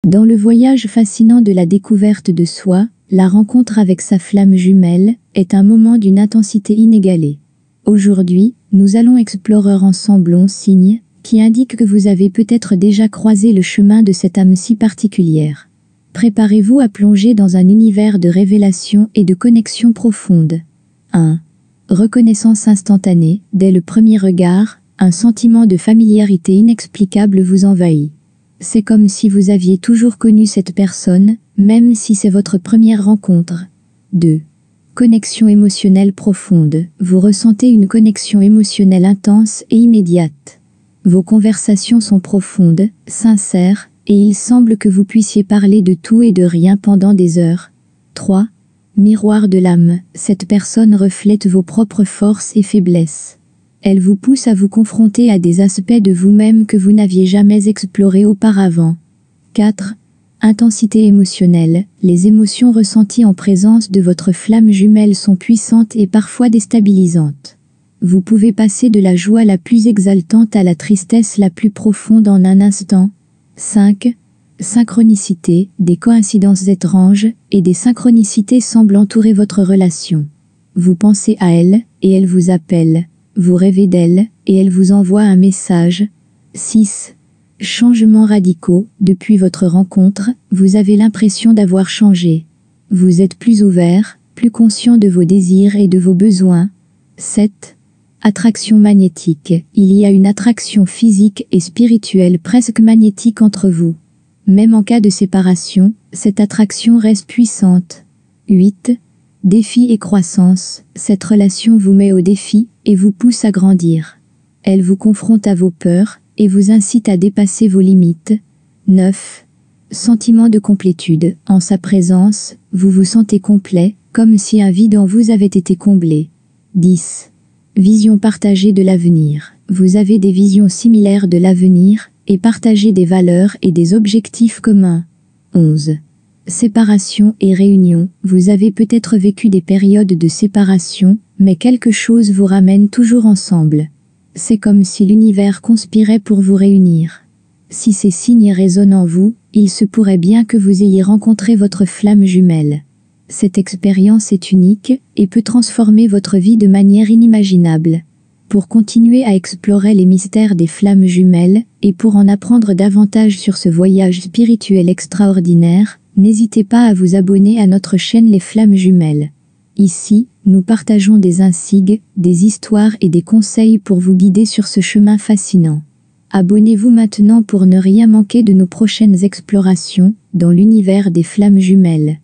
Dans le voyage fascinant de la découverte de soi, la rencontre avec sa flamme jumelle est un moment d'une intensité inégalée. Aujourd'hui, nous allons explorer ensemble 11 signes qui indiquent que vous avez peut-être déjà croisé le chemin de cette âme si particulière. Préparez-vous à plonger dans un univers de révélation et de connexion profonde. 1. Reconnaissance instantanée. Dès le premier regard, un sentiment de familiarité inexplicable vous envahit. C'est comme si vous aviez toujours connu cette personne, même si c'est votre première rencontre. 2. Connexion émotionnelle profonde. Vous ressentez une connexion émotionnelle intense et immédiate. Vos conversations sont profondes, sincères, et il semble que vous puissiez parler de tout et de rien pendant des heures. 3. Miroir de l'âme. Cette personne reflète vos propres forces et faiblesses. Elle vous pousse à vous confronter à des aspects de vous-même que vous n'aviez jamais explorés auparavant. 4. Intensité émotionnelle. Les émotions ressenties en présence de votre flamme jumelle sont puissantes et parfois déstabilisantes. Vous pouvez passer de la joie la plus exaltante à la tristesse la plus profonde en un instant. 5. Synchronicité. Des coïncidences étranges et des synchronicités semblent entourer votre relation. Vous pensez à elle et elle vous appelle. Vous rêvez d'elle, et elle vous envoie un message. 6. Changements radicaux. Depuis votre rencontre, vous avez l'impression d'avoir changé. Vous êtes plus ouvert, plus conscient de vos désirs et de vos besoins. 7. Attraction magnétique. Il y a une attraction physique et spirituelle presque magnétique entre vous. Même en cas de séparation, cette attraction reste puissante. 8. Défi et croissance. Cette relation vous met au défi et vous pousse à grandir. Elle vous confronte à vos peurs et vous incite à dépasser vos limites. 9. Sentiment de complétude. En sa présence, vous vous sentez complet, comme si un vide en vous avait été comblé. 10. Vision partagée de l'avenir. Vous avez des visions similaires de l'avenir et partagez des valeurs et des objectifs communs. 11. Séparation et réunion. Vous avez peut-être vécu des périodes de séparation, mais quelque chose vous ramène toujours ensemble. C'est comme si l'univers conspirait pour vous réunir. Si ces signes résonnent en vous, il se pourrait bien que vous ayez rencontré votre flamme jumelle. Cette expérience est unique et peut transformer votre vie de manière inimaginable. Pour continuer à explorer les mystères des flammes jumelles et pour en apprendre davantage sur ce voyage spirituel extraordinaire, n'hésitez pas à vous abonner à notre chaîne Les Flammes Jumelles. Ici, nous partageons des insignes, des histoires et des conseils pour vous guider sur ce chemin fascinant. Abonnez-vous maintenant pour ne rien manquer de nos prochaines explorations dans l'univers des flammes jumelles.